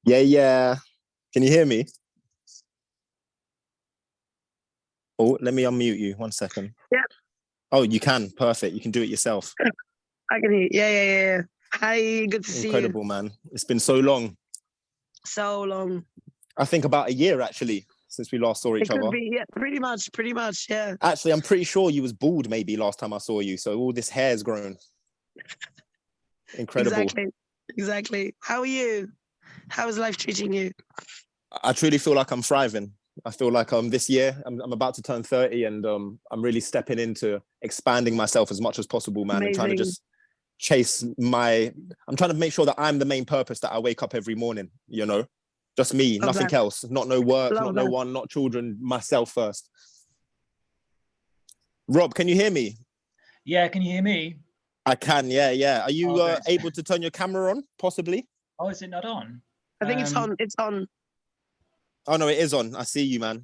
Yeah, yeah. Can you hear me? Oh, let me unmute you. 1 second. Yeah, Oh, you can. Perfect. You can do it yourself. I can hear you. Yeah. Hi, good to see you. Incredible, man. It's been so long. So long. I think about a year actually since we last saw each It could other. be, yeah, pretty much, yeah. Actually, I'm pretty sure you was bald maybe last time I saw you. So all this hair's grown. Incredible. Exactly. How are you? How is life treating you? I truly feel like I'm thriving. I feel like this year I'm about to turn 30 and I'm really stepping into expanding myself as much as possible, man, and trying to Amazing. just chase I'm trying to make sure that I'm the main purpose that I wake up every morning, just me, Love nothing that. else, not no work, Love not no that. one, not children, myself first. Rob, can you hear me? Yeah, can you hear me? I can, yeah. Are you able to turn your camera on, possibly? Oh, is it not on? I think it's on. It's on. Oh, no, it is on. I see you, man.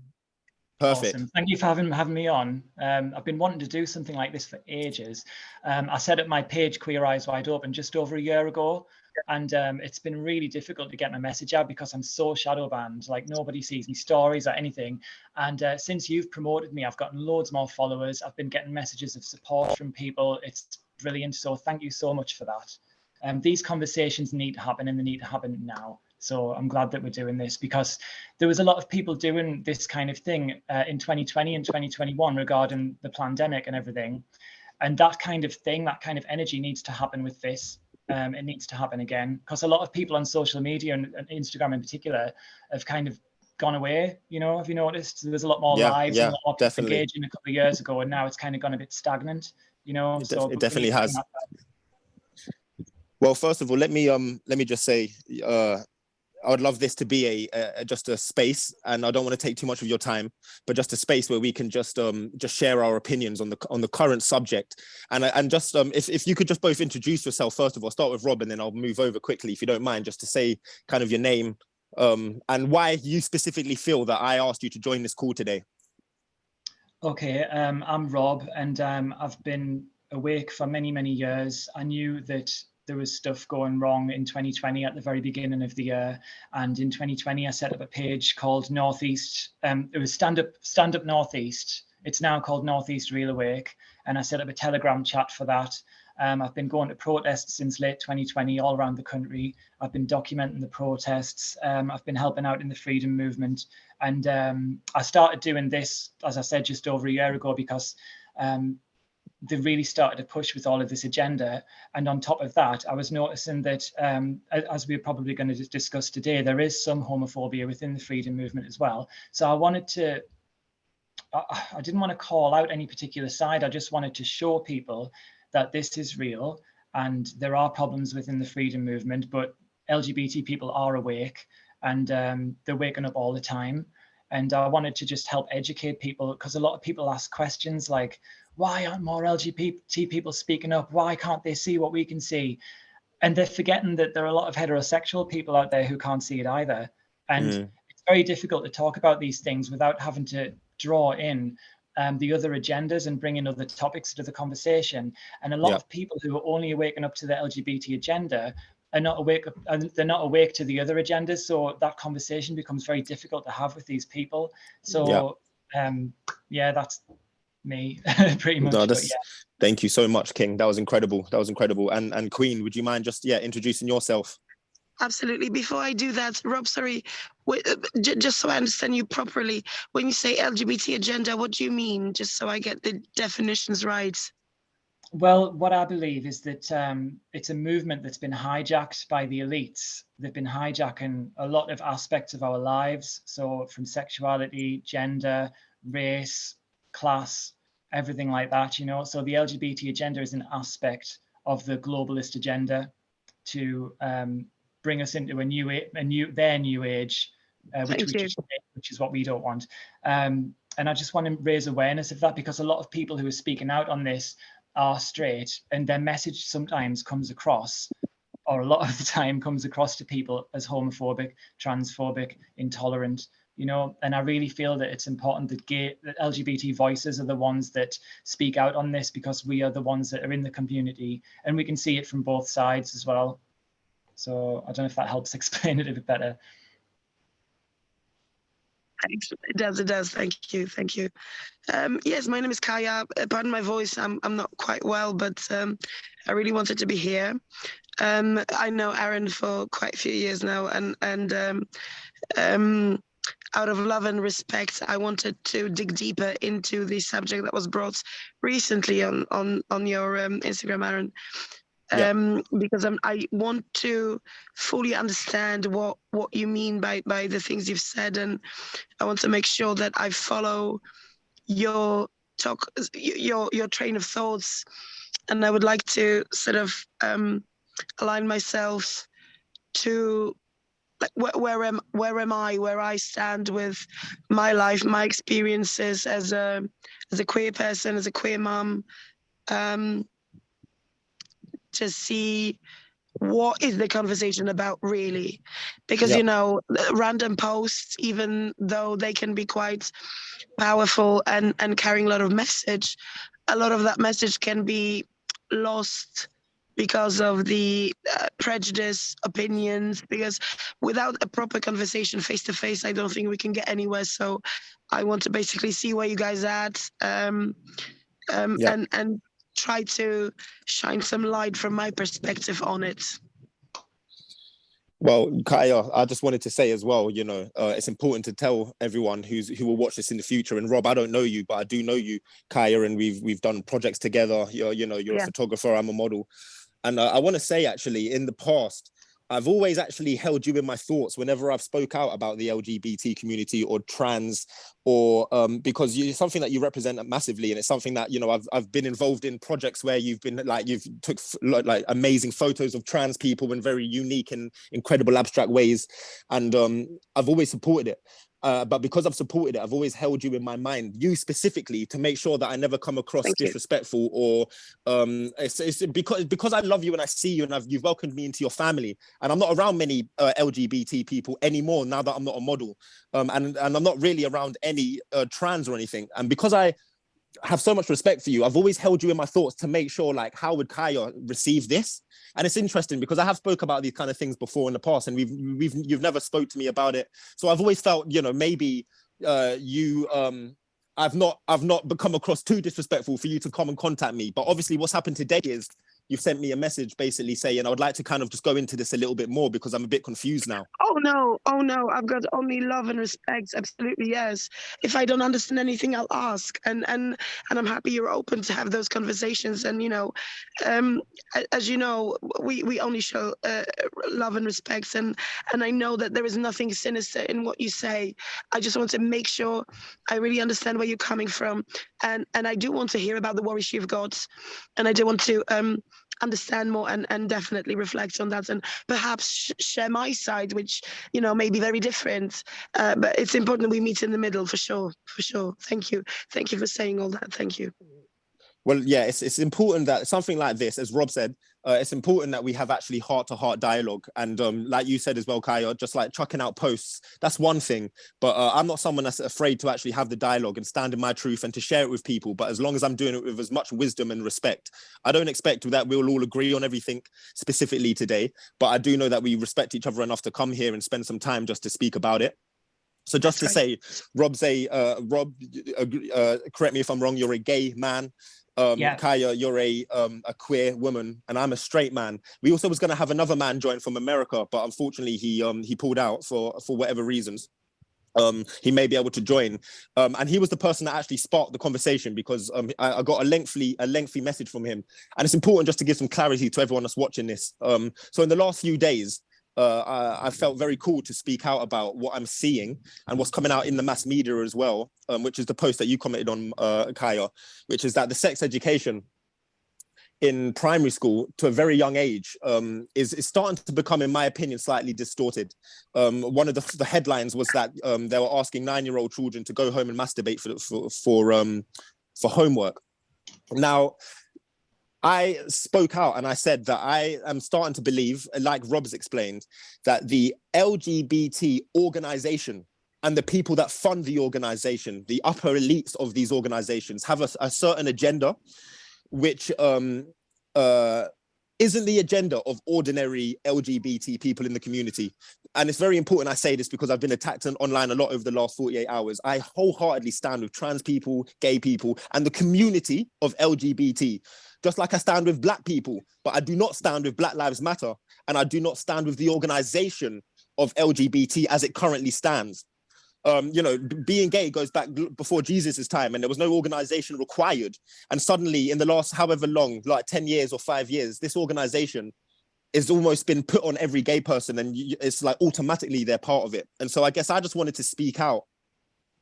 Perfect. Awesome. Thank you for having me on. I've been wanting to do something like this for ages. I set up my page Queer Eyes Wide Open just over a year ago, and it's been really difficult to get my message out because I'm so shadow banned. Like nobody sees me stories or anything. And since you've promoted me, I've gotten loads more followers. I've been getting messages of support from people. It's brilliant. So thank you so much for that. These conversations need to happen, and they need to happen now. So I'm glad that we're doing this because there was a lot of people doing this kind of thing in 2020 and 2021 regarding the pandemic and everything. And that kind of thing, that kind of energy needs to happen with this. It needs to happen again because a lot of people on social media and Instagram in particular have kind of gone away. Have you noticed? There was a lot more lives and a lot more people engaging a couple of years ago, and now it's kind of gone a bit stagnant. It definitely has. Well, first of all, let me just say, I would love this to be just a space, and I don't want to take too much of your time, but just a space where we can just share our opinions on the current subject, and just if you could just both introduce yourself first of all. Start with Rob, and then I'll move over quickly if you don't mind, just to say kind of your name and why you specifically feel that I asked you to join this call today. Okay, I'm Rob, and I've been awake for many years. I knew that there was stuff going wrong in 2020 at the very beginning of the year, and in 2020 I set up a page called Northeast. It was Stand Up Northeast. It's now called Northeast Real Awake, and I set up a Telegram chat for that. I've been going to protests since late 2020 all around the country. I've been documenting the protests. I've been helping out in the freedom movement, and I started doing this, as I said, just over a year ago because they really started to push with all of this agenda. And on top of that, I was noticing that, as we're probably going to discuss today, there is some homophobia within the freedom movement as well. So I didn't want to call out any particular side. I just wanted to show people that this is real and there are problems within the freedom movement, but LGBT people are awake and they're waking up all the time. And I wanted to just help educate people because a lot of people ask questions like, why aren't more LGBT people speaking up? Why can't they see what we can see? And they're forgetting that there are a lot of heterosexual people out there who can't see it either. And it's very difficult to talk about these things without having to draw in the other agendas and bring in other topics to the conversation. And a lot of people who are only waking up to the LGBT agenda are not awake, and they're not awake to the other agendas. So that conversation becomes very difficult to have with these people. So that's me pretty much. No, thank you so much, King. That was incredible. And Queen, would you mind just introducing yourself? Absolutely. Before I do that, Rob, sorry, just so I understand you properly, when you say LGBT agenda, what do you mean? Just so I get the definitions right. Well, what I believe is that it's a movement that's been hijacked by the elites. They've been hijacking a lot of aspects of our lives. So from sexuality, gender, race, class, everything like that, So the LGBT agenda is an aspect of the globalist agenda to bring us into their new age, which is what we don't want. And I just want to raise awareness of that because a lot of people who are speaking out on this are straight, and their message sometimes comes across, or a lot of the time comes across to people as homophobic, transphobic, intolerant, and I really feel that it's important that LGBT voices are the ones that speak out on this because we are the ones that are in the community and we can see it from both sides as well. So I don't know if that helps explain it a bit better. Thanks. It does. Thank you. Yes, my name is Kaja. Pardon my voice. I'm not quite well, but I really wanted to be here. I know Aaron for quite a few years now, and out of love and respect, I wanted to dig deeper into the subject that was brought recently on your Instagram, Aaron. Because I want to fully understand what you mean by the things you've said, and I want to make sure that I follow your talk, your train of thoughts, and I would like to sort of align myself to like where I stand with my life, my experiences as a queer person, as a queer mom, to see what is the conversation about really, because random posts, even though they can be quite powerful and carrying a lot of message, a lot of that message can be lost because of the prejudice, opinions, because without a proper conversation face to face, I don't think we can get anywhere. So I want to basically see where you guys are at, and try to shine some light from my perspective on it. Well, Kaja, I just wanted to say as well, it's important to tell everyone who will watch this in the future. And Rob, I don't know you, but I do know you, Kaja, and we've done projects together. You're a photographer, I'm a model. And I want to say, actually, in the past, I've always actually held you in my thoughts whenever I've spoke out about the LGBT community or trans, or because it's something that you represent massively, and it's something that I've been involved in projects where you've took like amazing photos of trans people in very unique and incredible abstract ways, and I've always supported it. But because I've supported it, I've always held you in my mind, you specifically, to make sure that I never come across disrespectful, or it's because I love you and I see you and you've welcomed me into your family, and I'm not around many LGBT people anymore now that I'm not a model, and I'm not really around any trans or anything, and because I have so much respect for you, I've always held you in my thoughts to make sure, like, how would Kaja receive this? And it's interesting because I have spoke about these kind of things before in the past, and you've never spoke to me about it. So I've always felt, maybe I've not become across too disrespectful for you to come and contact me. But obviously what's happened today is you've sent me a message basically saying I would like to kind of just go into this a little bit more because I'm a bit confused now. Oh no, I've got only love and respect. Absolutely, yes. If I don't understand anything, I'll ask, and I'm happy you're open to have those conversations. And as you know, we only show love and respect, and I know that there is nothing sinister in what you say. I just want to make sure I really understand where you're coming from, and I do want to hear about the worries you've got, and I do want to understand more and definitely reflect on that, and perhaps share my side, which may be very different, but it's important we meet in the middle for sure. Thank you for saying all that. Thank you. Well, yeah, it's important that something like this, as Rob said, it's important that we have actually heart-to-heart dialogue. And like you said as well, Kaja, just like chucking out posts, that's one thing. But I'm not someone that's afraid to actually have the dialogue and stand in my truth and to share it with people. But as long as I'm doing it with as much wisdom and respect, I don't expect that we'll all agree on everything specifically today. But I do know that we respect each other enough to come here and spend some time just to speak about it. So just to say, Rob, correct me if I'm wrong, you're a gay man. Kaja, you're a queer woman, and I'm a straight man. We also was going to have another man join from America, but unfortunately he pulled out for whatever reasons. He may be able to join, and he was the person that actually sparked the conversation, because I got a lengthy message from him, and it's important just to give some clarity to everyone that's watching this. So in the last few days, I felt very cool to speak out about what I'm seeing and what's coming out in the mass media as well, which is the post that you commented on, Kaja, which is that the sex education in primary school to a very young age is starting to become, in my opinion, slightly distorted. One of the headlines was that they were asking 9-year-old children to go home and masturbate for homework. Now, I spoke out and I said that I am starting to believe, like Rob's explained, that the LGBT organization and the people that fund the organization, the upper elites of these organizations, have a certain agenda, which isn't the agenda of ordinary LGBT people in the community. And it's very important I say this because I've been attacked online a lot over the last 48 hours. I wholeheartedly stand with trans people, gay people, and the community of LGBT, just like I stand with Black people, but I do not stand with Black Lives Matter, and I do not stand with the organization of LGBT as it currently stands. Being gay goes back before Jesus's time, and there was no organization required. And suddenly, in the last however long, like 10 years or 5 years, this organization has almost been put on every gay person, and it's like automatically they're part of it. And so I guess I just wanted to speak out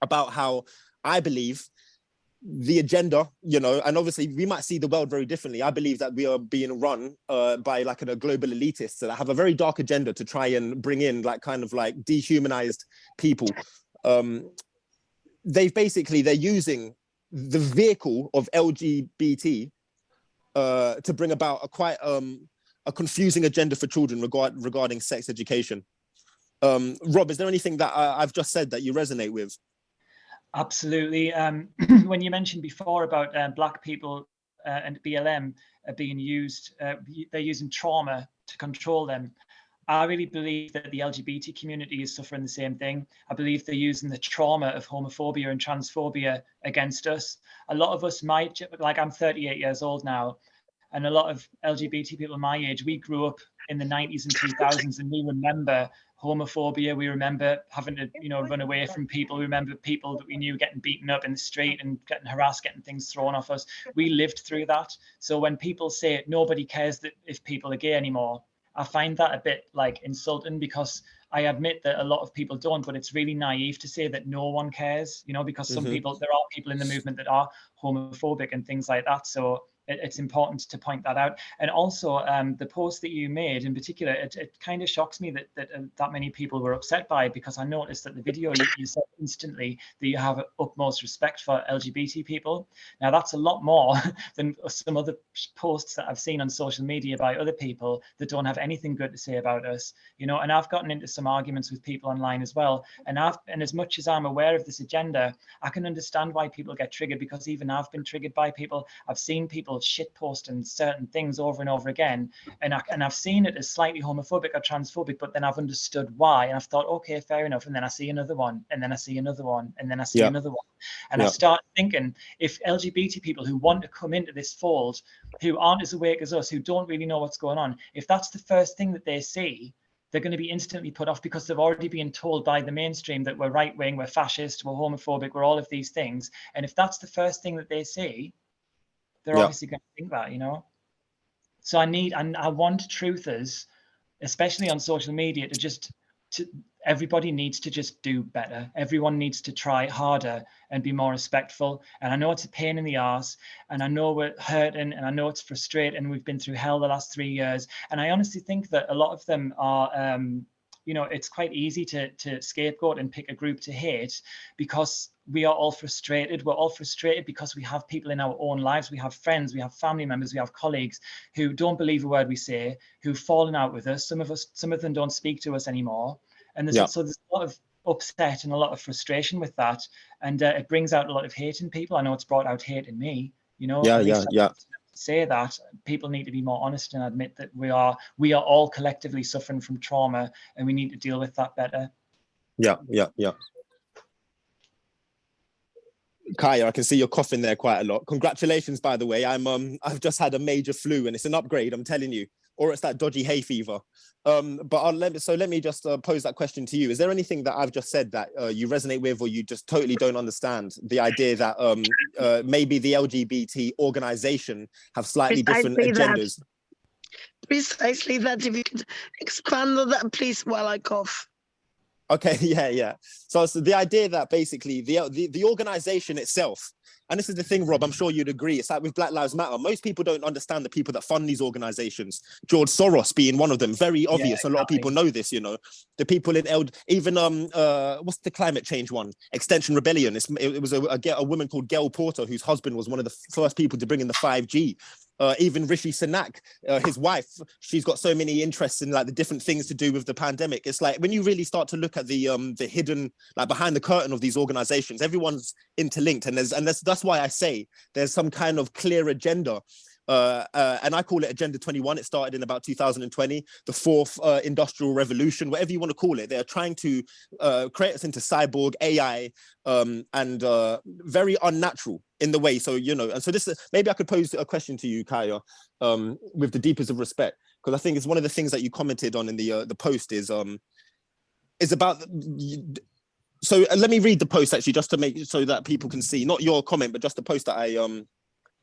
about how I believe the agenda, and obviously we might see the world very differently. I believe that we are being run by like a global elitists that have a very dark agenda to try and bring in like kind of like dehumanized people. They're using the vehicle of LGBT to bring about a confusing agenda for children regarding sex education. Rob, is there anything that I've just said that you resonate with? Absolutely. When you mentioned before about Black people and BLM being used, they're using trauma to control them. I really believe that the LGBT community is suffering the same thing. I believe they're using the trauma of homophobia and transphobia against us. A lot of us might, like I'm 38 years old now, and a lot of LGBT people my age, we grew up in the 90s and 2000s, and we remember homophobia. We remember having to, run away from people. We remember people that we knew getting beaten up in the street and getting harassed, getting things thrown off us. We lived through that. So when people say nobody cares that if people are gay anymore, I find that a bit like insulting, because I admit that a lot of people don't, but it's really naive to say that no one cares, because some people, there are people in the movement that are homophobic and things like that. So it's important to point that out. And also the post that you made in particular, it kind of shocks me that many people were upset by it, because I noticed that the video you said instantly that you have utmost respect for LGBT people. Now that's a lot more than some other posts that I've seen on social media by other people that don't have anything good to say about us, and I've gotten into some arguments with people online as well. And as much as I'm aware of this agenda, I can understand why people get triggered, because even I've been triggered by people. I've seen people shit posting certain things over and over again, and I've seen it as slightly homophobic or transphobic, but then I've understood why, and I've thought, okay, fair enough. And then I see another one, and then I see another one, and then I see another one, and I start thinking, if LGBT people who want to come into this fold, who aren't as awake as us, who don't really know what's going on, if that's the first thing that they see, they're going to be instantly put off, because they've already been told by the mainstream that we're right wing, we're fascist, we're homophobic, we're all of these things. And if that's the first thing that they see, they're obviously going to think that, So I want truthers, especially on social media, everybody needs to just do better. Everyone needs to try harder and be more respectful. And I know it's a pain in the arse, and I know we're hurting, and I know it's frustrating. We've been through hell the last 3 years. And I honestly think that a lot of them are, it's quite easy to scapegoat and pick a group to hate, because we are all frustrated. We're all frustrated because we have people in our own lives. We have friends, we have family members, we have colleagues who don't believe a word we say, who've fallen out with us. Some of them don't speak to us anymore. And there's a lot of upset and a lot of frustration with that. And it brings out a lot of hate in people. I know it's brought out hate in me, say that people need to be more honest and admit that we are all collectively suffering from trauma, and we need to deal with that better. Yeah. Kaja, I can see you're coughing there quite a lot. Congratulations, by the way. I've just had a major flu, and it's an upgrade, I'm telling you. Or it's that dodgy hay fever. But let me just pose that question to you. Is there anything that I've just said that you resonate with, or you just totally don't understand? The idea that maybe the LGBT organization have slightly different agendas. Precisely that. If you could expand on that, please, while I cough. Okay, yeah. So the idea that basically the organization itself, and this is the thing, Rob, I'm sure you'd agree, it's like with Black Lives Matter, most people don't understand the people that fund these organizations. George Soros being one of them, very obvious. A lot of people know this, the people in what's the climate change one? Extension Rebellion. It was a woman called Gail Porter, whose husband was one of the first people to bring in the 5G. Even Rishi Sunak, his wife, she's got so many interests in like the different things to do with the pandemic. It's like when you really start to look at the hidden, like behind the curtain of these organizations, everyone's interlinked, and that's why I say there's some kind of clear agenda. and I call it Agenda 21. It started in about 2020, the fourth industrial revolution, whatever you want to call it. They're trying to create us into cyborg AI and very unnatural in the way. So, you know, and so this, maybe I could pose a question to you, Kaja, with the deepest of respect, because I think it's one of the things that you commented on in the post is about. So let me read the post actually, just to make so that people can see, not your comment, but just the post that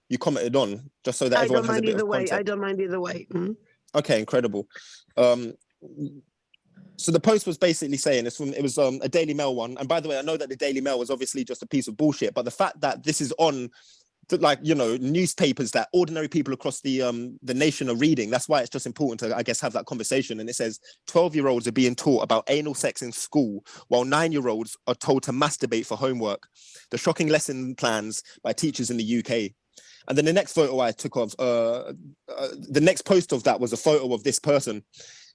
you commented on, just so that everyone has a bit of context. I don't mind either way. Mm-hmm. Okay, incredible. So the post was basically saying it was a Daily Mail one. And by the way, I know that the Daily Mail was obviously just a piece of bullshit, but the fact that this is on, like, you know, newspapers that ordinary people across the nation are reading, that's why it's just important to, I guess, have that conversation. And it says 12-year-olds are being taught about anal sex in school, while 9-year-olds are told to masturbate for homework. The shocking lesson plans by teachers in the UK. And then the next photo I took of, the next post of that was a photo of this person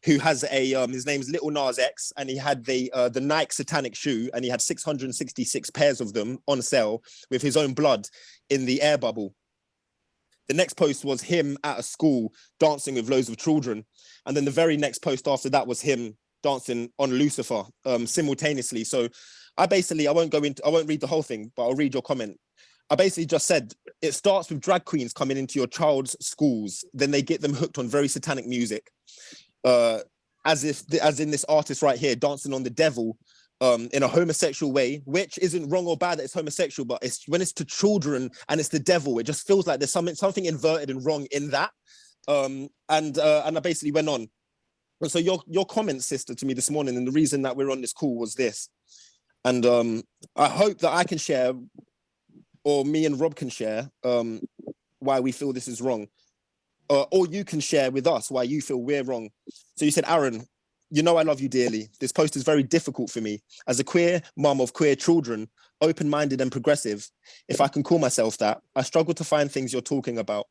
who has his name's Little Nas X, and he had the Nike Satanic shoe, and he had 666 pairs of them on sale with his own blood in the air bubble. The next post was him at a school dancing with loads of children. And then the very next post after that was him dancing on Lucifer simultaneously. So I won't read the whole thing, but I'll read your comment. I basically just said, it starts with drag queens coming into your child's schools, then they get them hooked on very satanic music. As in this artist right here, dancing on the devil in a homosexual way, which isn't wrong or bad that it's homosexual, but it's when it's to children and it's the devil, it just feels like there's something inverted and wrong in that. And I basically went on. And so your comment, sister, to me this morning, and the reason that we're on this call was this. And I hope that I can share, or me and Rob can share, why we feel this is wrong. Or you can share with us why you feel we're wrong. So you said, Aaron, you know I love you dearly. This post is very difficult for me. As a queer mum of queer children, open-minded and progressive, if I can call myself that, I struggle to find things you're talking about.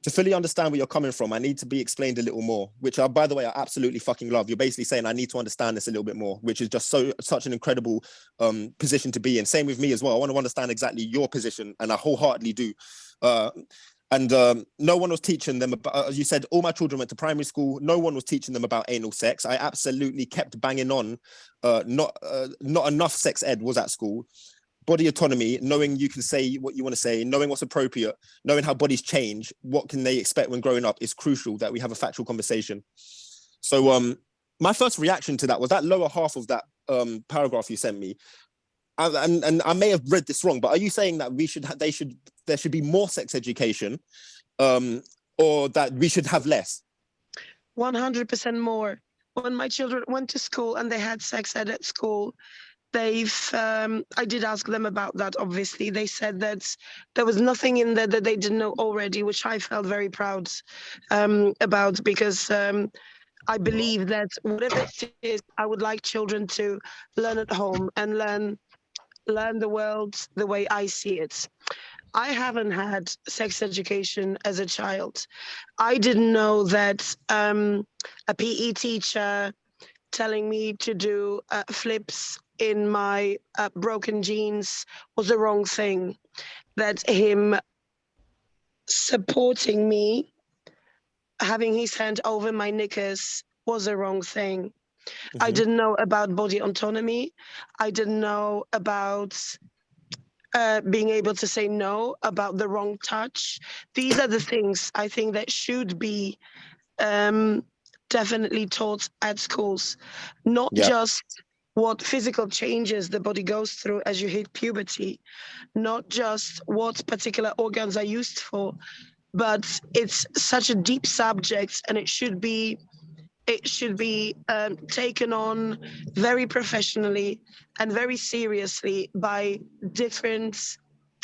To fully understand where you're coming from, I need to be explained a little more, which, by the way, I absolutely fucking love. You're basically saying I need to understand this a little bit more, which is just such an incredible position to be in. Same with me as well. I want to understand exactly your position, and I wholeheartedly do. And no one was teaching them about, as you said, all my children went to primary school. No one was teaching them about anal sex. I absolutely kept banging on. Not enough sex ed was at school. Body autonomy, knowing you can say what you want to say, knowing what's appropriate, knowing how bodies change, what can they expect when growing up is crucial, that we have a factual conversation. So my first reaction to that was that lower half of that paragraph you sent me. And I may have read this wrong, but are you saying that there should be more sex education, or that we should have less? 100% more. When my children went to school and they had sex ed at school, I did ask them about that, obviously. They said that there was nothing in there that they didn't know already, which I felt very proud about, because I believe that whatever it is, I would like children to learn at home and learn the world the way I see it. I haven't had sex education as a child. I didn't know that a PE teacher telling me to do flips in my broken jeans was the wrong thing. That him supporting me, having his hand over my knickers, was the wrong thing. Mm-hmm. I didn't know about body autonomy. I didn't know about being able to say no, about the wrong touch. These are the things I think that should be definitely taught at schools, not just what physical changes the body goes through as you hit puberty, not just what particular organs are used for, but it's such a deep subject, and it should be taken on very professionally and very seriously by different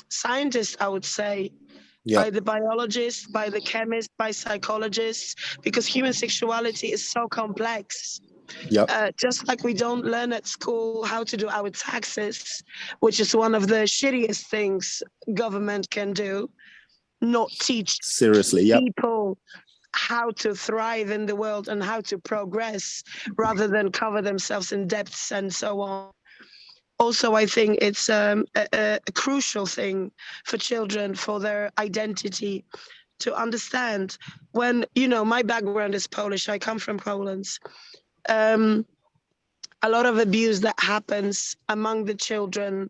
scientists, I would say. By the biologists, by the chemists, by psychologists, because human sexuality is so complex. Just like we don't learn at school how to do our taxes, which is one of the shittiest things government can do, not teach people how to thrive in the world and how to progress, rather than cover themselves in debts and so on. Also, I think it's a crucial thing for children, for their identity, to understand when, you know, my background is Polish. I come from Poland. A lot of abuse that happens among the children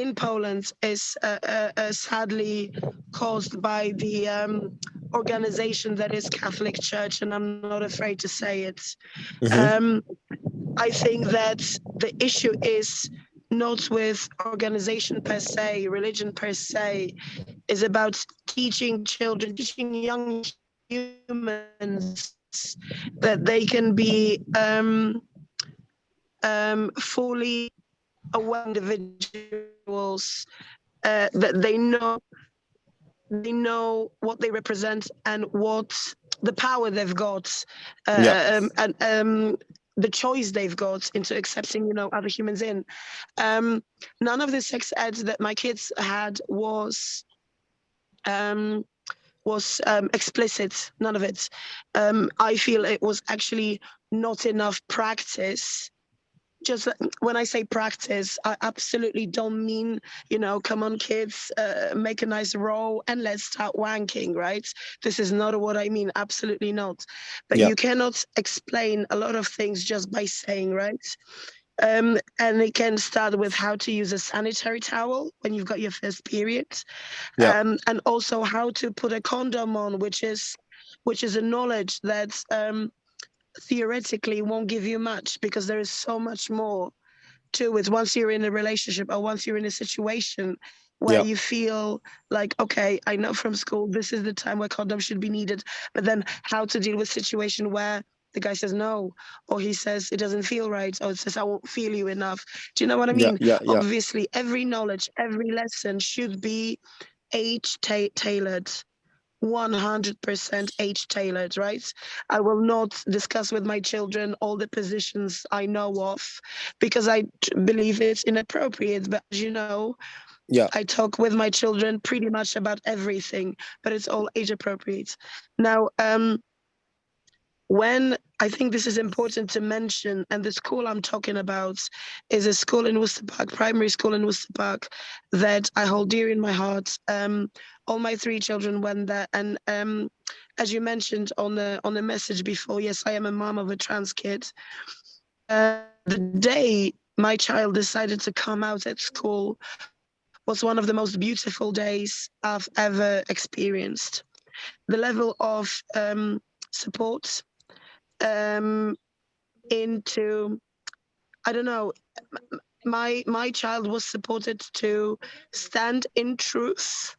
in Poland is sadly caused by the organization that is Catholic Church, and I'm not afraid to say it. Mm-hmm. Um, I think that the issue is not with organization per se, religion per se, is about teaching children, teaching young humans that they can be fully aware individuals, that they know what they represent and what the power they've got, Yeah. and the choice they've got into accepting, you know, other humans in. None of the sex ed that my kids had was explicit. None of it. I feel it was actually not enough practice. Just when I say practice, I absolutely don't mean, you know, come on kids, make a nice roll and let's start wanking, right? This is not what I mean, absolutely not. But Yeah. you cannot explain a lot of things just by saying, right? And it can start with how to use a sanitary towel when you've got your first period, Yeah. and also how to put a condom on, which is a knowledge that theoretically won't give you much, because there is so much more to it once you're in a relationship or once you're in a situation where Yeah. you feel like, okay, I know from school this is the time where condoms should be needed, but then how to deal with situation where the guy says no, or he says it doesn't feel right, or it says I won't feel you enough. Do you know what I Yeah. mean? Yeah. Yeah. Obviously, every knowledge, every lesson should be age tailored. 100% age tailored, right? I will not discuss with my children all the positions I know of, because I believe it's inappropriate. But as you know, Yeah. I talk with my children pretty much about everything, but it's all age appropriate. Now, when I think this is important to mention, and the school I'm talking about is a school in Worcester Park, primary school in Worcester Park, that I hold dear in my heart. All my three children went there, and as you mentioned on the message before, yes, I am a mom of a trans kid. The day my child decided to come out at school was one of the most beautiful days I've ever experienced. The level of support into, I don't know, my child was supported to stand in truth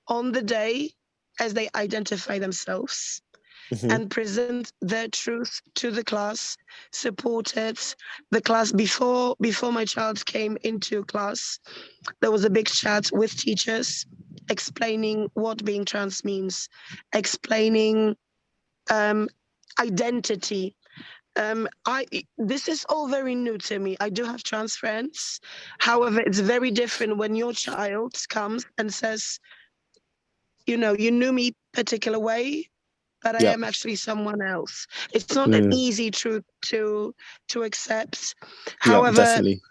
on the day as they identify themselves Mm-hmm. and present their truth to the class, supported the class. Before my child came into class, there was a big chat with teachers explaining what being trans means, explaining identity. This is all very new to me. I do have trans friends. However, it's very different when your child comes and says, you know, you knew me particular way, but I Yeah. am actually someone else. It's not an Mm. easy truth to accept. Yeah. However, Definitely.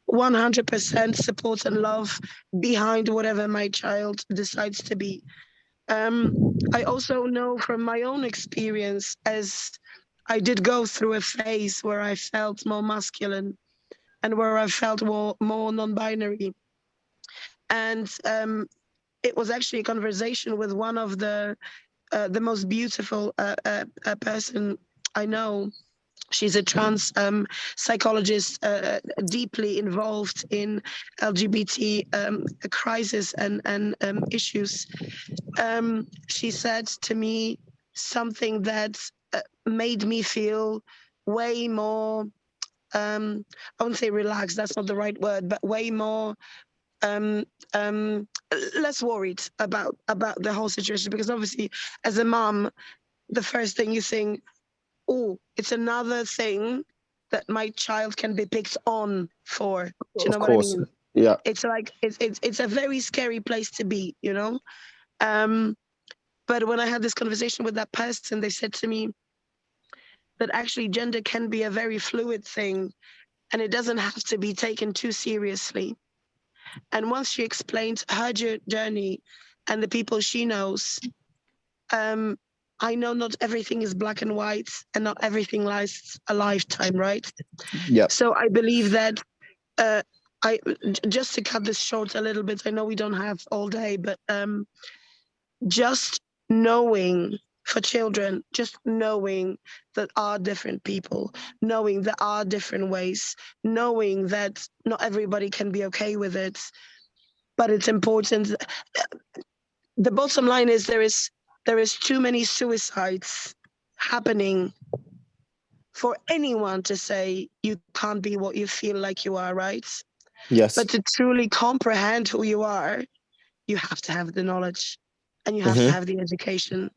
100% support and love behind whatever my child decides to be. I also know from my own experience, as I did go through a phase where I felt more masculine and where I felt more non-binary. And it was actually a conversation with one of the most beautiful person I know. She's a trans psychologist, deeply involved in LGBT crisis and issues. She said to me something that made me feel way more, I wouldn't say relaxed, that's not the right word, but way more um, um, less worried about the whole situation. Because obviously, as a mom, the first thing you think, oh, it's another thing that my child can be picked on for. Do you Of know what I course. mean? Yeah. It's like it's a very scary place to be, you know. But when I had this conversation with that person, they said to me that actually gender can be a very fluid thing, and it doesn't have to be taken too seriously. And once she explained her journey, and the people she knows, I know not everything is black and white, and not everything lasts a lifetime, right? Yeah. So I believe that just to cut this short a little bit, I know we don't have all day, but just knowing for children, just knowing that are different people, knowing there are different ways, knowing that not everybody can be okay with it, but it's important. The bottom line is there is too many suicides happening for anyone to say you can't be what you feel like you are, right? Yes. But to truly comprehend who you are, you have to have the knowledge and you have to Mm-hmm. have the education.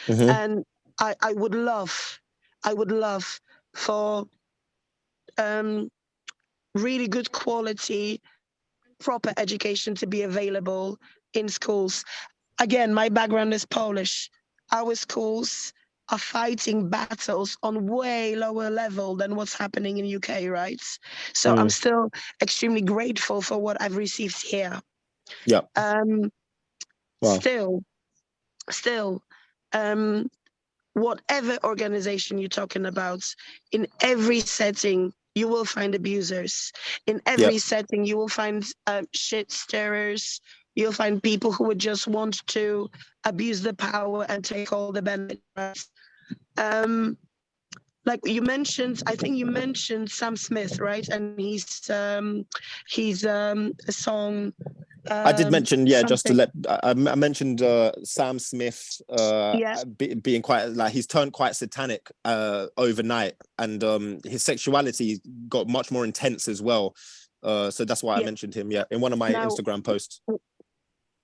Mm-hmm. And I would love for really good quality, proper education to be available in schools. Again, my background is Polish. Our schools are fighting battles on way lower level than what's happening in UK, right? So I'm still extremely grateful for what I've received here. Yeah. Wow. Still, whatever organization you're talking about, in every setting, you will find abusers. In every setting, you will find shit stirrers. You'll find people who would just want to abuse the power and take all the benefits. Like you mentioned, I think you mentioned Sam Smith, right? And he's a song. I did mention, just to Something. I mentioned Sam Smith Yeah. being quite, like, he's turned quite satanic overnight, and his sexuality got much more intense as well. So that's why I mentioned him, in one of my Instagram posts.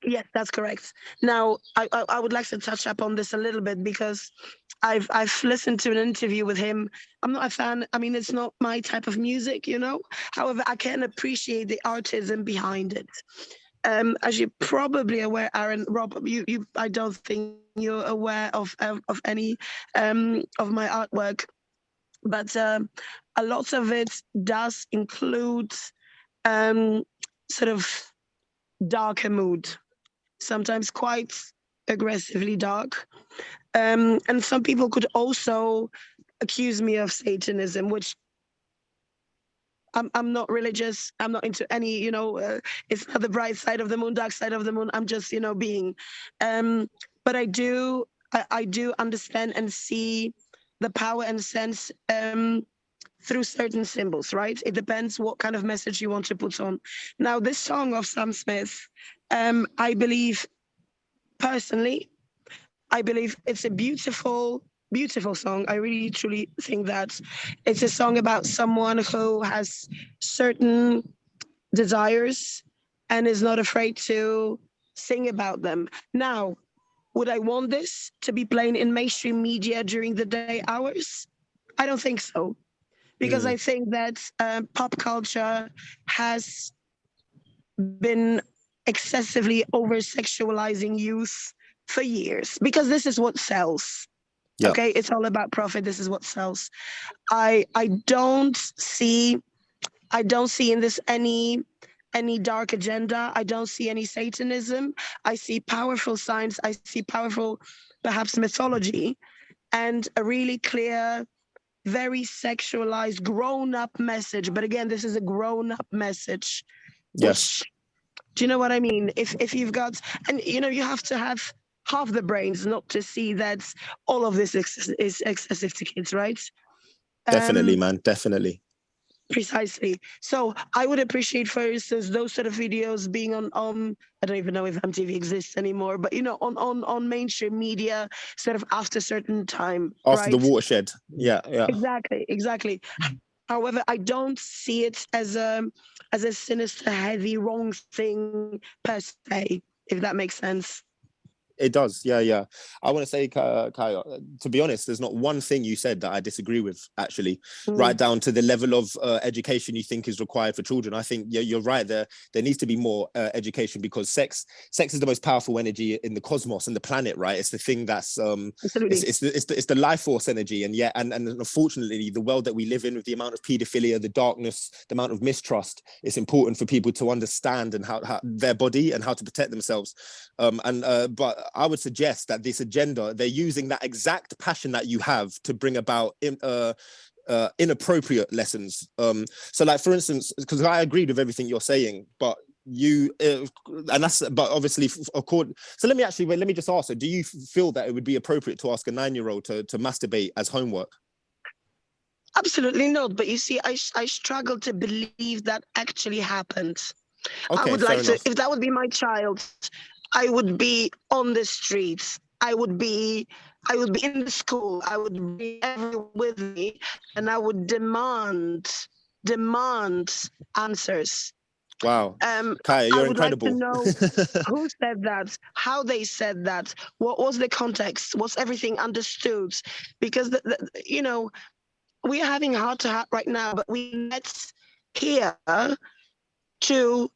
Yes, that's correct. Now, I would like to touch up on this a little bit because I've listened to an interview with him. I'm not a fan. I mean, it's not my type of music, you know. However, I can appreciate the artism behind it. As you're probably aware, Aaron, Rob, I don't think you're aware of any of my artwork, but a lot of it does include sort of darker mood, sometimes quite aggressively dark. And some people could also accuse me of Satanism, which I'm not religious. I'm not into any, it's not the bright side of the moon, dark side of the moon. I'm just, being. But I do understand and see the power and sense through certain symbols, right? It depends what kind of message you want to put on. Now, this song of Sam Smith, I believe, personally, it's a beautiful, beautiful song. I really, truly think that it's a song about someone who has certain desires and is not afraid to sing about them. Now, would I want this to be playing in mainstream media during the day hours? I don't think so, because I think that pop culture has been excessively over-sexualizing youth for years, because this is what sells. Yeah. Okay, it's all about profit. This is what sells. I don't see in this any dark agenda. I don't see any Satanism. I see powerful signs. I see powerful, perhaps, mythology, and a really clear, very sexualized, grown-up message. But again, this is a grown-up message. Yes. Which, do you know what I mean? If you've got, and you have to have half the brains not to see that all of this is excessive to kids, right? Definitely, man. Definitely. Precisely. So I would appreciate, for instance, those sort of videos being on I don't even know if MTV exists anymore, but on mainstream media, sort of after a certain time. After right? the watershed. Yeah. Exactly. However, I don't see it as a sinister, heavy, wrong thing per se, if that makes sense. It does, yeah, yeah. I want to say, Kaya, to be honest, there's not one thing you said that I disagree with, actually, right down to the level of education you think is required for children. I think you're right there. There needs to be more education, because sex is the most powerful energy in the cosmos and the planet, right? It's the thing that's Absolutely. it's the life force energy, and yet, and unfortunately, the world that we live in, with the amount of paedophilia, the darkness, the amount of mistrust, it's important for people to understand and how their body and how to protect themselves. But I would suggest that this agenda, they're using that exact passion that you have to bring about inappropriate lessons. So, like, for instance, because I agreed with everything you're saying, but but obviously, so let me just ask her, do you feel that it would be appropriate to ask a 9-year-old to masturbate as homework? Absolutely not. But you see, I struggle to believe that actually happened. Okay, I would fair like enough. to, if that would be my child, I would be on the streets. I would be in the school. I would bring everyone with me, and I would demand answers. Wow. Kaya, you're I would incredible. like to know who said that, how they said that, what was the context, was everything understood? Because you know, we are having heart to heart right now, but we met here to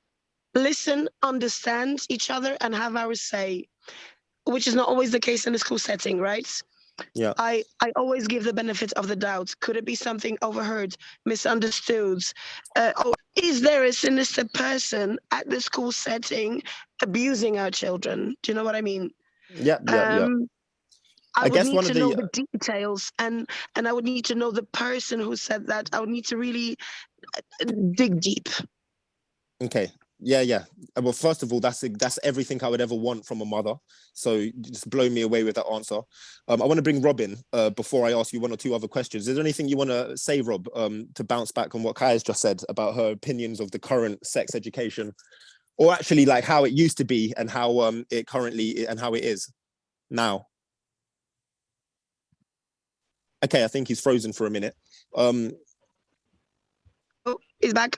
listen, understand each other, and have our say, which is not always the case in the school setting, right? Yeah. I always give the benefit of the doubt. Could it be something overheard, misunderstood? Or is there a sinister person at the school setting abusing our children? Do you know what I mean? Yeah, yeah, yeah. I would guess need one to of the know the details, and I would need to know the person who said that. I would need to really dig deep. Okay. Yeah, yeah. Well, first of all, that's everything I would ever want from a mother. So you just blow me away with that answer. I want to bring Rob in before I ask you one or two other questions. Is there anything you want to say, Rob, to bounce back on what Kaya's just said about her opinions of the current sex education, or actually like how it used to be and how it currently and how it is now? Okay, I think he's frozen for a minute. Oh, he's back.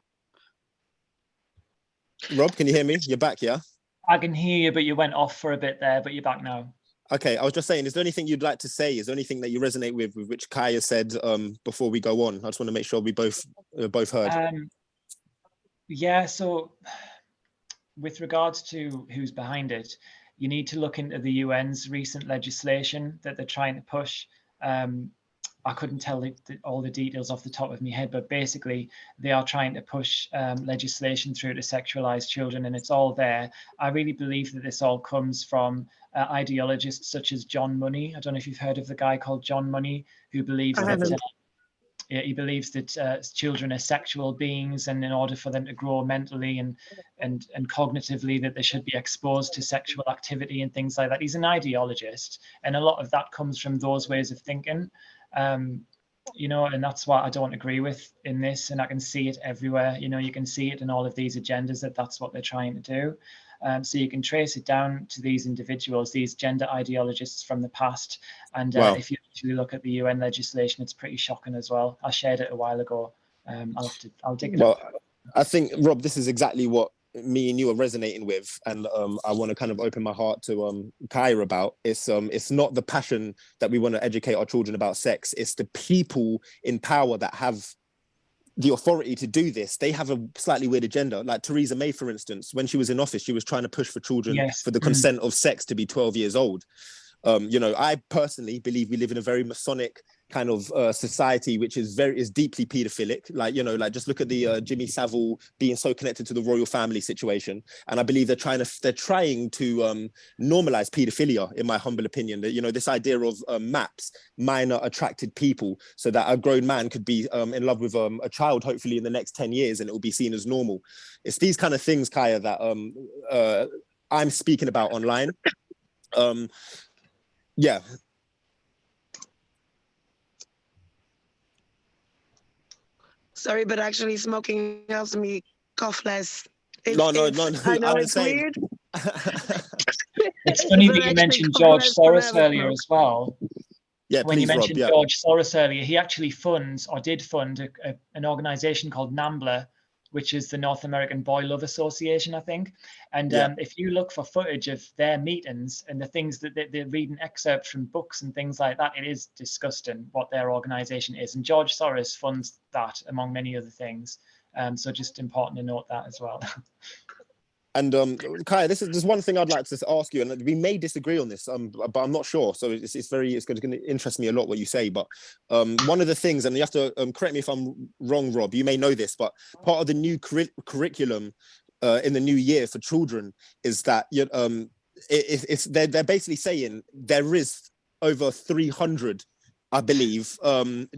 Rob, can you hear me? You're back, yeah? I can hear you, but you went off for a bit there, but you're back now. Okay, I was just saying, is there anything you'd like to say? Is there anything that you resonate with which Kaya said before we go on? I just want to make sure we both heard. Yeah, so with regards to who's behind it, you need to look into the UN's recent legislation that they're trying to push. I couldn't tell all the details off the top of my head, but basically they are trying to push legislation through to sexualize children, and it's all there. I really believe that this all comes from ideologists such as John Money. I don't know if you've heard of the guy called John Money, who believes he believes that children are sexual beings, and in order for them to grow mentally and cognitively, that they should be exposed to sexual activity and things like that. He's an ideologist, and a lot of that comes from those ways of thinking. You know, and that's what I don't agree with in this, and I can see it everywhere. You know, you can see it in all of these agendas that's what they're trying to do. So you can trace it down to these individuals, these gender ideologists from the past. And Wow. If you actually look at the UN legislation, it's pretty shocking as well. I shared it a while ago. I'll dig it up. I think, Rob, this is exactly what me and you are resonating with, and I want to kind of open my heart to Kaya about. It's not the passion that we want to educate our children about sex. It's the people in power that have the authority to do this. They have a slightly weird agenda. Like Theresa May, for instance, when she was in office, she was trying to push for children for the consent of sex to be 12 years old. You know, I personally believe we live in a very Masonic kind of society, which is deeply paedophilic. Like, you know, like just look at the Jimmy Savile being so connected to the royal family situation. And I believe they're trying to normalize paedophilia, in my humble opinion. That, you know, this idea of MAPS, minor attracted people, so that a grown man could be in love with a child, hopefully in the next 10 years, and it will be seen as normal. It's these kind of things, Kaya, that I'm speaking about online. Yeah. Sorry, but actually smoking helps me cough less. No. I know it's weird. It's funny that you mentioned George Soros earlier as well. Yeah, when you mentioned George Soros earlier, he actually did fund an organization called NAMBLA, which is the North American Boy Love Association, I think. And if you look for footage of their meetings and the things that they're reading excerpts from books and things like that, it is disgusting what their organization is. And George Soros funds that, among many other things. So just important to note that as well. And Kaja, there's one thing I'd like to ask you, and we may disagree on this, but I'm not sure. So it's going to interest me a lot what you say. But one of the things, and you have to correct me if I'm wrong, Rob, you may know this, but part of the new curriculum in the new year for children is that they're basically saying there is over 300, I believe,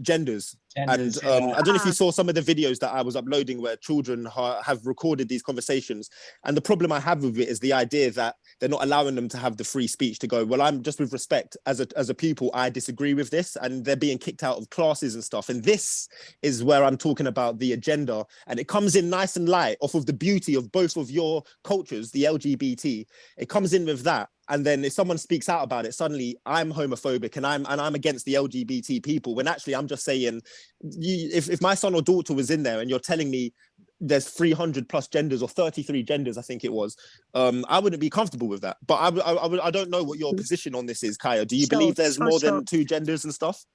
genders. And I don't know if you saw some of the videos that I was uploading where children have recorded these conversations. And the problem I have with it is the idea that they're not allowing them to have the free speech to go, well, I'm just, with respect, as a pupil, I disagree with this, and they're being kicked out of classes and stuff. And this is where I'm talking about the agenda. And it comes in nice and light off of the beauty of both of your cultures, the LGBT. It comes in with that. And then if someone speaks out about it, suddenly I'm homophobic and I'm against the LGBT people, when actually I'm just saying, if my son or daughter was in there and you're telling me there's 300 plus genders or 33 genders, I think it was, I wouldn't be comfortable with that. But I don't know what your position on this is, Kaja. Do you believe there's more than 2 genders and stuff?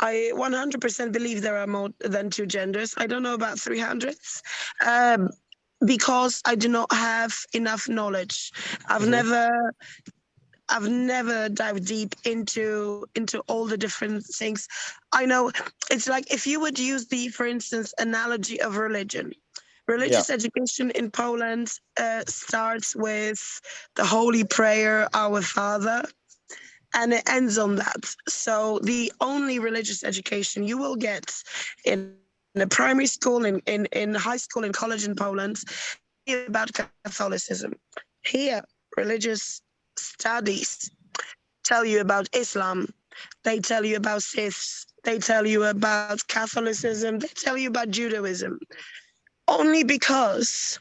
I 100% believe there are more than 2 genders. I don't know about 300s. Because I do not have enough knowledge. I've never dived deep into all the different things. I know it's like if you would use the, for instance, analogy of religion. Religious education in Poland starts with the holy prayer, Our Father, and it ends on that. So the only religious education you will get in a primary school, in high school, in college in Poland, about Catholicism. Here, religious studies tell you about Islam. They tell you about Sikhs. They tell you about Catholicism. They tell you about Judaism. Only because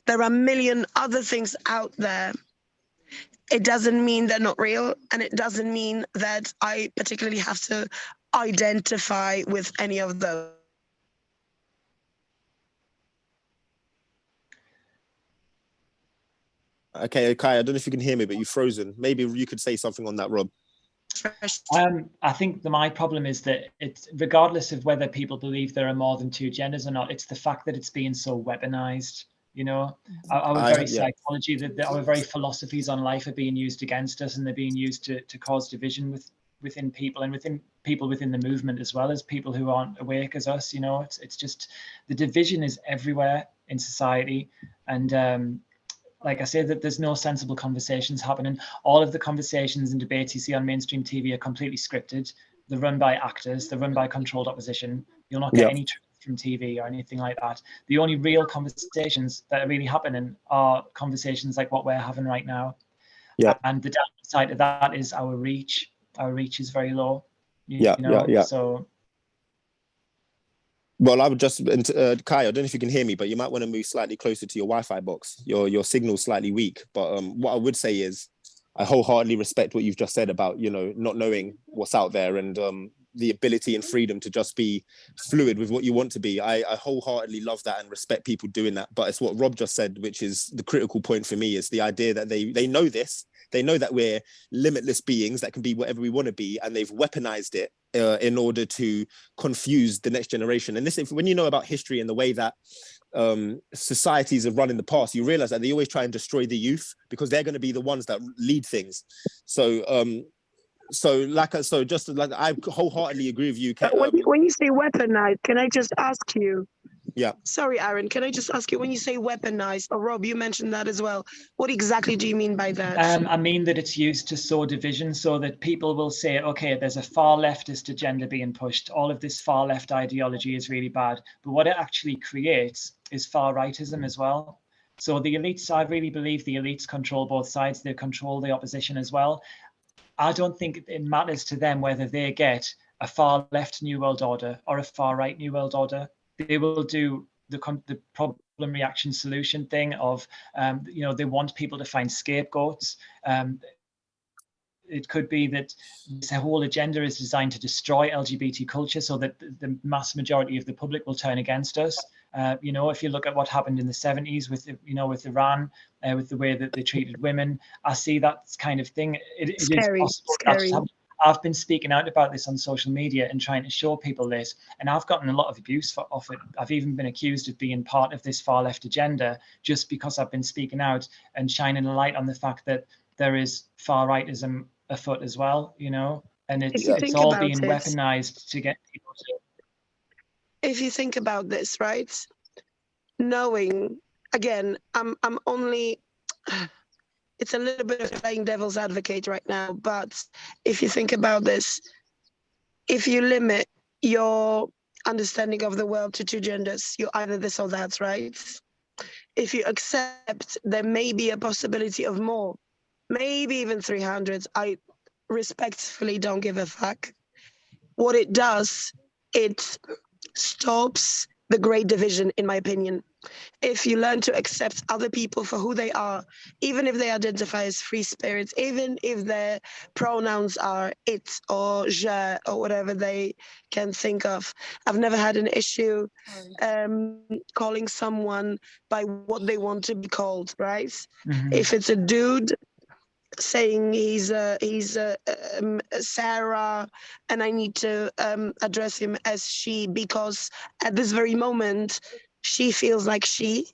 there are a million other things out there. It doesn't mean they're not real, and it doesn't mean that I particularly have to identify with any of those. Okay, Kaja, I don't know if you can hear me, but you've frozen. Maybe you could say something on that, Rob. I think my problem is that it's, regardless of whether people believe there are more than 2 genders or not, it's the fact that it's being so weaponized. You know, our very psychology, our very philosophies on life are being used against us, and they're being used to cause division within people, and within people within the movement, as well as people who aren't awake as us. You know, it's just, the division is everywhere in society, and like I say, that there's no sensible conversations happening. All of the conversations and debates you see on mainstream TV are completely scripted. They're run by actors. They're run by controlled opposition. You'll not get any truth from TV or anything like that. The only real conversations that are really happening are conversations like what we're having right now. And the downside of that is our reach. Our reach is very low. So. Well, I would just, Kaja, I don't know if you can hear me, but you might want to move slightly closer to your Wi-Fi box. Your signal's slightly weak. But what I would say is, I wholeheartedly respect what you've just said about, not knowing what's out there, and the ability and freedom to just be fluid with what you want to be. I wholeheartedly love that and respect people doing that. But it's what Rob just said, which is the critical point for me, is the idea that they know this. They know that we're limitless beings that can be whatever we want to be, and they've weaponized it in order to confuse the next generation. And this, when you know about history and the way that societies have run in the past, you realize that they always try and destroy the youth, because they're going to be the ones that lead things. So I wholeheartedly agree with you. When you say weaponized, can I just ask you? Yeah. Sorry, Aaron, can I just ask you, when you say weaponized, or Rob, you mentioned that as well, what exactly do you mean by that? I mean that it's used to sow division, so that people will say, okay, there's a far leftist agenda being pushed. All of this far left ideology is really bad. But what it actually creates is far rightism as well. So the elites, I really believe the elites control both sides. They control the opposition as well. I don't think it matters to them whether they get a far left New World Order or a far right New World Order. They will do the problem reaction solution thing of, they want people to find scapegoats. It could be that this whole agenda is designed to destroy LGBT culture, so that the mass majority of the public will turn against us. You know, if you look at what happened in the 70s with, with Iran, with the way that they treated women, I see that kind of thing. It is possible. Scary. I've been speaking out about this on social media and trying to show people this, and I've gotten a lot of abuse of it. I've even been accused of being part of this far left agenda just because I've been speaking out and shining a light on the fact that there is far rightism afoot as well, you know, and it's all being weaponized to get people to. If you think about this, right? Knowing, again, I'm only, it's a little bit of playing devil's advocate right now, but if you think about this, if you limit your understanding of the world to two genders, you're either this or that, right? If you accept there may be a possibility of more, maybe even 300, I respectfully don't give a fuck. What it does, it stops the great division, in my opinion. If you learn to accept other people for who they are, even if they identify as free spirits, even if their pronouns are it or je or whatever they can think of. I've never had an issue calling someone by what they want to be called, right? Mm-hmm. If it's a dude saying he's Sarah, and I need to address him as she because at this very moment she feels like she,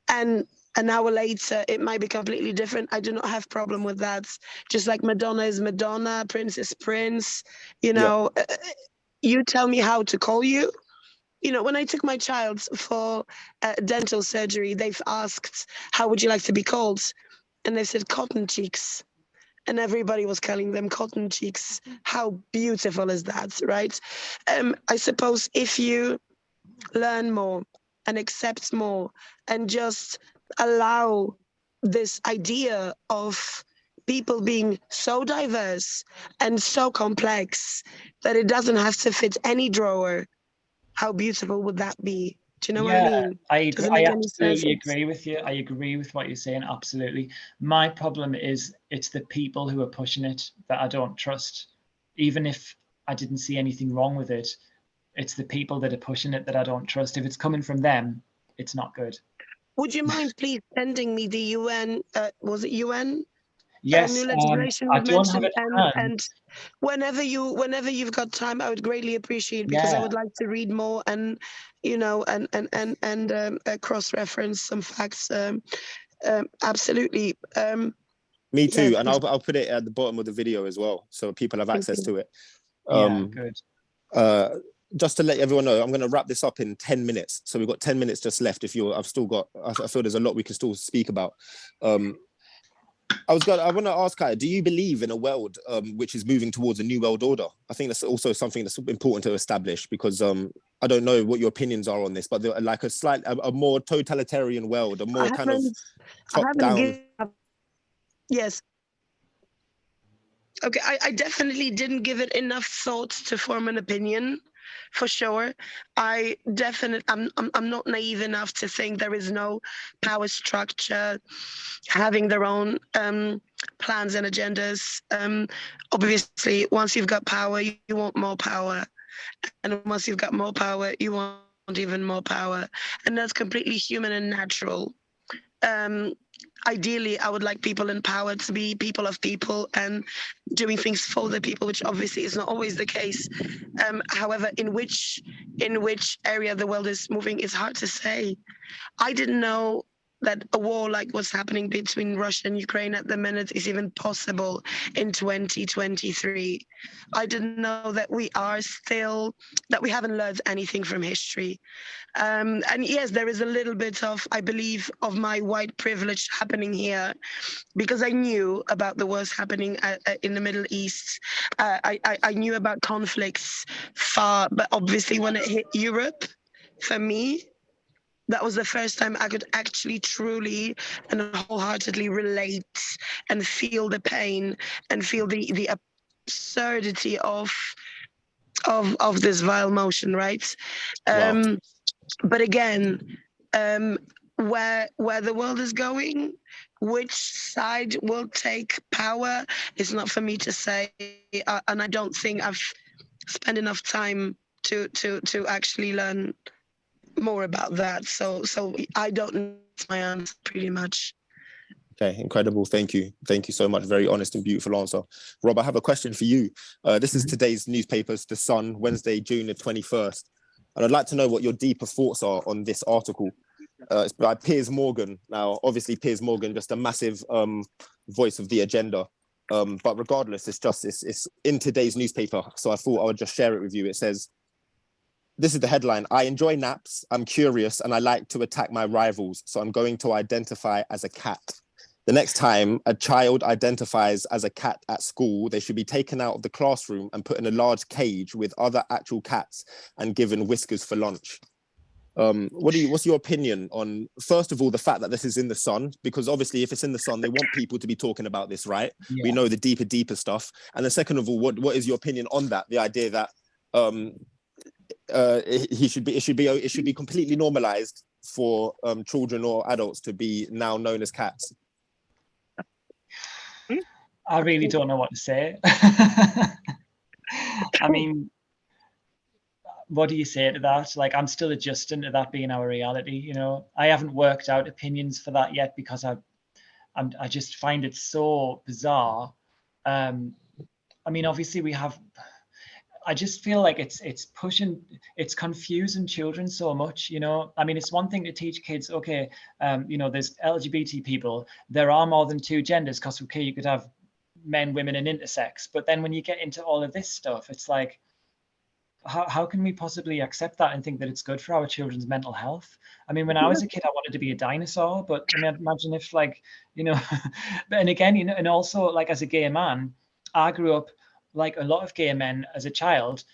and an hour later it might be completely different. I do not have problem with that. Just like Madonna is Madonna, Prince is Prince. You know, you tell me how to call you. You know, when I took my child for dental surgery, they've asked, how would you like to be called? And they said cotton cheeks. And everybody was calling them cotton cheeks. How beautiful is that, right? I suppose if you learn more and accept more and just allow this idea of people being so diverse and so complex that it doesn't have to fit any drawer, how beautiful would that be? Do you know what I mean? I absolutely agree with you. I agree with what you're saying. Absolutely. My problem is it's the people who are pushing it that I don't trust. Even if I didn't see anything wrong with it, it's the people that are pushing it that I don't trust. If it's coming from them, it's not good. Would you mind please sending me the UN, was it UN? Yes, new legislation I don't have it and whenever you've got time, I would greatly appreciate, because I would like to read more and cross-reference some facts. Absolutely. Me too, yes. And I'll put it at the bottom of the video as well, so people have access to it. Good. Just to let everyone know, I'm going to wrap this up in 10 minutes. So we've got 10 minutes just left. I feel there's a lot we can still speak about. I want to ask Kaja, do you believe in a world which is moving towards a new world order? I think that's also something that's important to establish, because I don't know what your opinions are on this, but like a more totalitarian world, a more kind of top down. Yes. Okay, I definitely didn't give it enough thought to form an opinion, for sure. I'm not naive enough to think there is no power structure having their own plans and agendas. Obviously, once you've got power, you want more power. And once you've got more power, you want even more power. And that's completely human and natural. Ideally, I would like people in power to be people of people and doing things for the people, which obviously is not always the case. However, in which area the world is moving is hard to say. I didn't know that a war like what's happening between Russia and Ukraine at the minute is even possible in 2023. I didn't know that we haven't learned anything from history. And yes, there is a little bit of, I believe, of my white privilege happening here, because I knew about the wars happening in the Middle East. I knew about conflicts far, but obviously when it hit Europe, for me, that was the first time I could actually truly and wholeheartedly relate and feel the pain and feel the absurdity of this vile motion, right? Wow. But again, where the world is going, which side will take power is not for me to say, and I don't think I've spent enough time to actually learn more about that. So I don't know. It's my answer pretty much. Okay, incredible. Thank you. Thank you so much. Very honest and beautiful answer. Rob, I have a question for you. This is today's newspapers, The Sun, Wednesday, June the 21st. And I'd like to know what your deeper thoughts are on this article. It's by Piers Morgan. Now, obviously, Piers Morgan, just a massive voice of the agenda. But regardless, it's in today's newspaper. So I thought I would just share it with you. It says, this is the headline: I enjoy naps, I'm curious, and I like to attack my rivals. So I'm going to identify as a cat. The next time a child identifies as a cat at school, they should be taken out of the classroom and put in a large cage with other actual cats and given whiskers for lunch. What's your opinion on, first of all, the fact that this is in the Sun? Because obviously, if it's in the Sun, they want people to be talking about this, right? Yeah. We know the deeper stuff. And then second of all, what is your opinion on that? The idea that it should be completely normalized for children or adults to be now known as cats. I really don't know what to say. I mean, what do you say to that? Like, I'm still adjusting to that being our reality. You know, I haven't worked out opinions for that yet because I just find it so bizarre. I mean, obviously we have. I just feel like it's confusing children so much, you know. I mean, it's one thing to teach kids, okay, you know, there's LGBT people, there are more than two genders, because okay, you could have men, women, and intersex. But then when you get into all of this stuff, it's like, how can we possibly accept that and think that it's good for our children's mental health? I mean, when I was a kid, I wanted to be a dinosaur, but I mean, imagine if, like, you know, and again, you know, and also, like, as a gay man, I grew up like a lot of gay men as a child,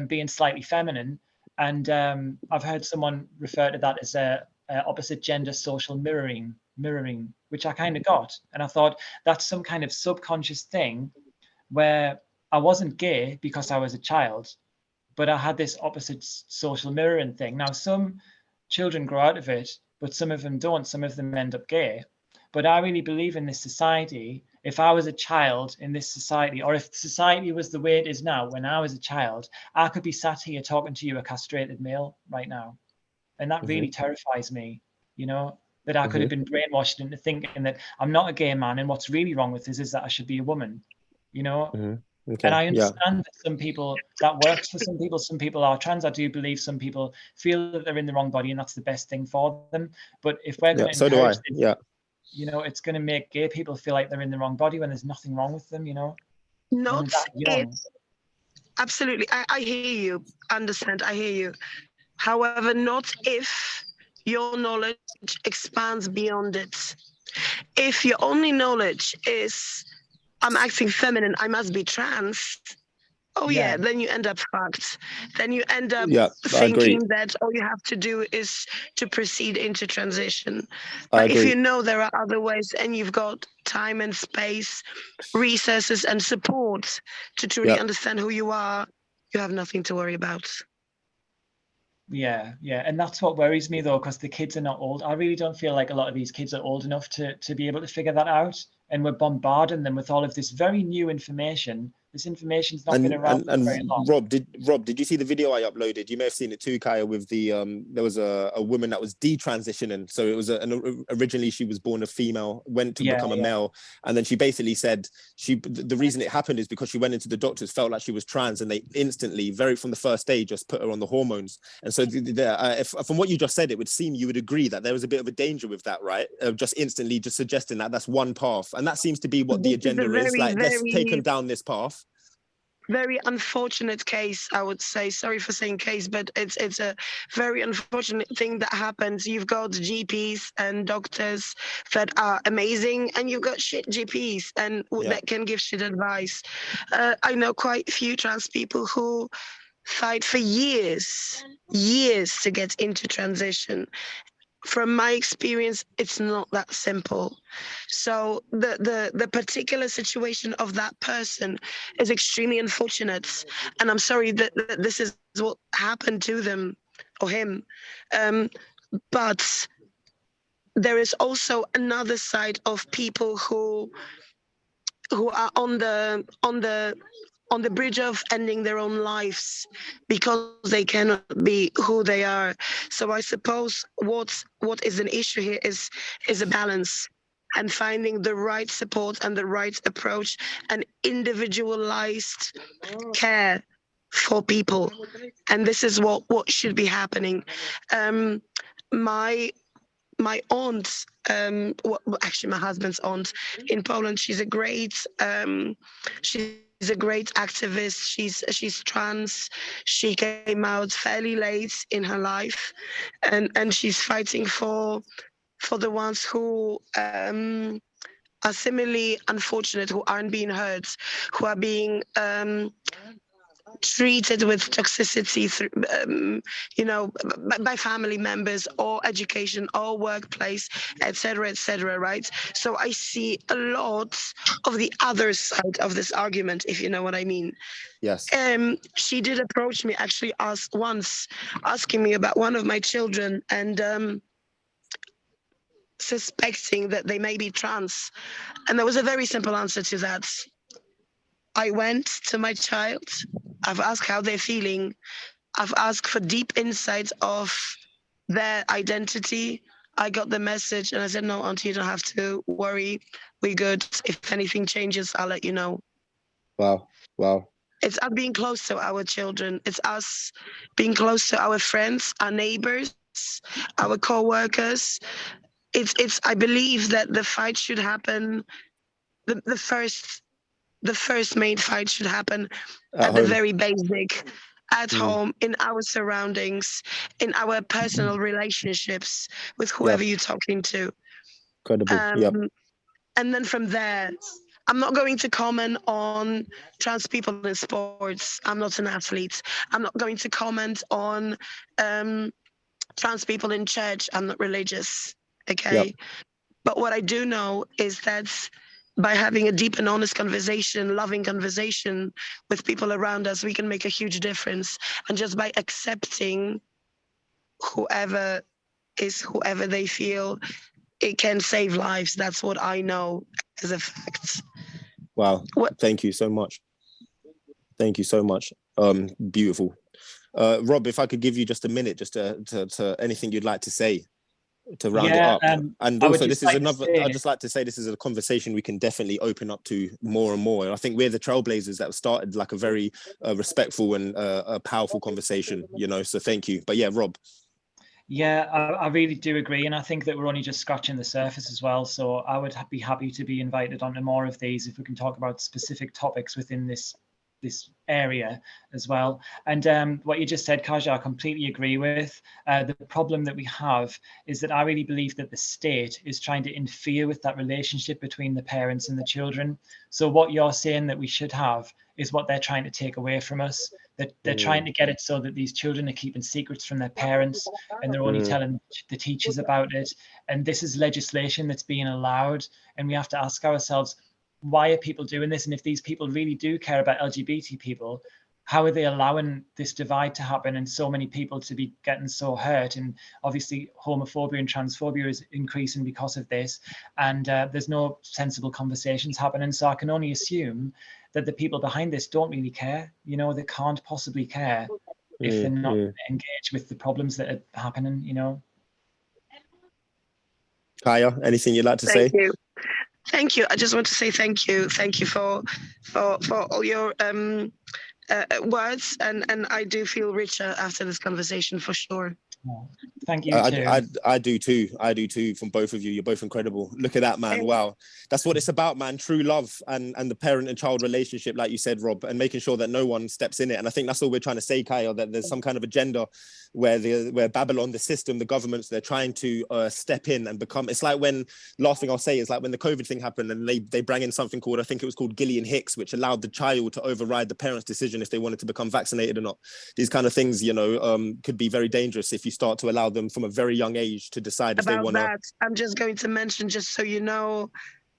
being slightly feminine. And I've heard someone refer to that as a opposite gender social mirroring, which I kind of got. And I thought that's some kind of subconscious thing where I wasn't gay because I was a child, but I had this opposite social mirroring thing. Now, some children grow out of it, but some of them don't. Some of them end up gay. But I really believe in this society. If I was a child in this society, or if society was the way it is now, when I was a child, I could be sat here talking to you, a castrated male, right now. And that really terrifies me, you know, that I could have been brainwashed into thinking that I'm not a gay man. And what's really wrong with this is that I should be a woman, you know? Okay. And I understand that some people, that works for some people. Some people are trans. I do believe some people feel that they're in the wrong body and that's the best thing for them. But if we're going to encourage this, you know, it's going to make gay people feel like they're in the wrong body when there's nothing wrong with them, you know. Not it. Absolutely. I hear you. Understand. I hear you. However, not if your knowledge expands beyond it. If your only knowledge is, I'm acting feminine, I must be trans. Oh yeah, then you end up fucked. Then you end up thinking that all you have to do is to proceed into transition. But if you know there are other ways and you've got time and space, resources and support to truly understand who you are, you have nothing to worry about. Yeah, and that's what worries me though, because the kids are not old. I really don't feel like a lot of these kids are old enough to be able to figure that out. And we're bombarding them with all of this very new information. This information's not been around for very long. Rob, did you see the video I uploaded? You may have seen it too, Kaja, with the there was a woman that was detransitioning. So it was originally she was born a female, went to become a male, and then she basically said the reason it happened is because she went into the doctors, felt like she was trans, and they instantly, very from the first day, just put her on the hormones. And so from what you just said, it would seem you would agree that there was a bit of a danger with that, right? Just instantly just suggesting that that's one path, and that seems to be what the agenda is. Like, let's take them down this path. Very unfortunate case, I would say. Sorry for saying case, but it's a very unfortunate thing that happens. You've got GPs and doctors that are amazing, and you've got shit GPs and that can give shit advice. I know quite a few trans people who fight for years to get into transition. From my experience, it's not that simple. So the particular situation of that person is extremely unfortunate, and I'm sorry that this is what happened to them or him. But there is also another side of people who are on the on the bridge of ending their own lives because they cannot be who they are. So I suppose what is an issue here is a balance and finding the right support and the right approach and individualized care for people. And this is what should be happening. Um, my my aunt, actually my husband's aunt in Poland, she's a great activist. She's trans. She came out fairly late in her life, and she's fighting for the ones who are similarly unfortunate, who aren't being heard, who are being treated with toxicity through, by family members or education or workplace, etc., right? So I see a lot of the other side of this argument, if you know what I mean. Yes. She did approach me, actually asked once, asking me about one of my children and suspecting that they may be trans. And there was a very simple answer to that. I went to my child. I've asked how they're feeling. I've asked for deep insights of their identity. I got the message and I said, no, auntie, you don't have to worry. We're good. If anything changes, I'll let you know. Wow. Wow. It's us being close to our children. It's us being close to our friends, our neighbors, our co-workers. It's I believe that the fight should happen, the first main fight should happen At at the home. very basic, at Mm. home, in our surroundings, in our personal relationships with Yep. whoever you're talking to. Incredible. Yep. And then from there, I'm not going to comment on trans people in sports. I'm not an athlete. I'm not going to comment on um, trans people in church. I'm not religious. Yep. Okay. But what I do know is that by having a deep and honest conversation, loving conversation with people around us, we can make a huge difference. And just by accepting whoever is whoever they feel, it can save lives. That's what I know as a fact. Wow. What? Thank you so much. Thank you so much. Beautiful. Rob, if I could give you just a minute, just to anything you'd like to say to round it up. And also, this is another, I'd just like to say this is a conversation we can definitely open up to more and more. And I think we're the trailblazers that started like a very respectful and a powerful conversation, you know, so thank you. But yeah, Rob. Yeah, I really do agree. And I think that we're only just scratching the surface as well. So I would be happy to be invited onto more of these if we can talk about specific topics within this area as well. And what you just said, Kaja, I completely agree with. The problem that we have is that I really believe that the state is trying to interfere with that relationship between the parents and the children. So what you're saying that we should have is what they're trying to take away from us. That they're trying to get it so that these children are keeping secrets from their parents and they're only telling the teachers about it. And this is legislation that's being allowed. And we have to ask ourselves, why are people doing this? And if these people really do care about LGBT people, how are they allowing this divide to happen and so many people to be getting so hurt? And obviously homophobia and transphobia is increasing because of this. And there's no sensible conversations happening. So I can only assume that the people behind this don't really care. You know, they can't possibly care if they're not engaged with the problems that are happening, you know. Kaja, anything you'd like to say? Thank you. I just want to say thank you. Thank you for all your words, and I do feel richer after this conversation for sure. Thank you too. I do too. I do too. From both of you, you're both incredible. Look at that, man. Wow, that's what it's about, man. True love and the parent and child relationship, like you said, Rob, and making sure that no one steps in it. And I think that's all we're trying to say, Kaja, that there's some kind of agenda where Babylon, the system, the governments, they're trying to step in and become. It's like when, last thing I'll say is like when the COVID thing happened and they bring in something called, I think it was called Gillian Hicks, which allowed the child to override the parent's decision if they wanted to become vaccinated or not. These kind of things, you know, could be very dangerous if you start to allow them from a very young age to decide if they want to. I'm just going to mention, just so you know,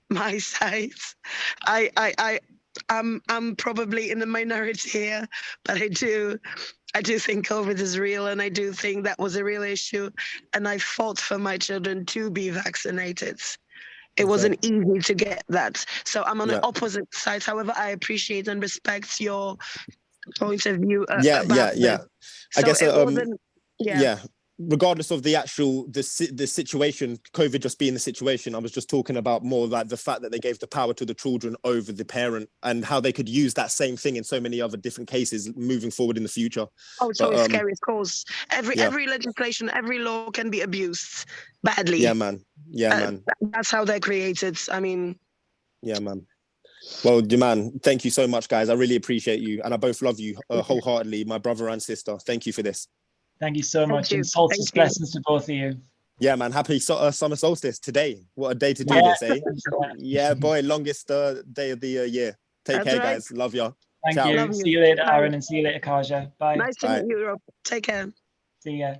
my side. I'm probably in the minority here, but I do think COVID is real, and I do think that was a real issue, and I fought for my children to be vaccinated. It Okay. wasn't easy to get that. So I'm on the Yeah. opposite side. However, I appreciate and respect your point of view Yeah, about yeah. this. I So guess it wasn't, yeah, regardless of the actual the situation, COVID just being the situation, I was just talking about more like the fact that they gave the power to the children over the parent, and how they could use that same thing in so many other different cases moving forward in the future. Oh, it's always scary, of course. Yeah. Every legislation, every law can be abused badly. Yeah, man. Yeah, man. That's how they're created. I mean, yeah, man. Well, man, thank you so much, guys. I really appreciate you, and I both love you wholeheartedly, my brother and sister. Thank you for this. Thank you so much, you. and solstice Thank you. blessings to both of you. Yeah, man. Happy summer solstice today. What a day to do Yeah. this, eh? Yeah, boy. Longest day of the year. Take That's care, right. guys. Love ya. Thank Ciao. you. Love See you. you later, Bye. Aaron, and see you later, Kaja. Bye. Nice to Bye. meet you, Rob. Take care. See ya.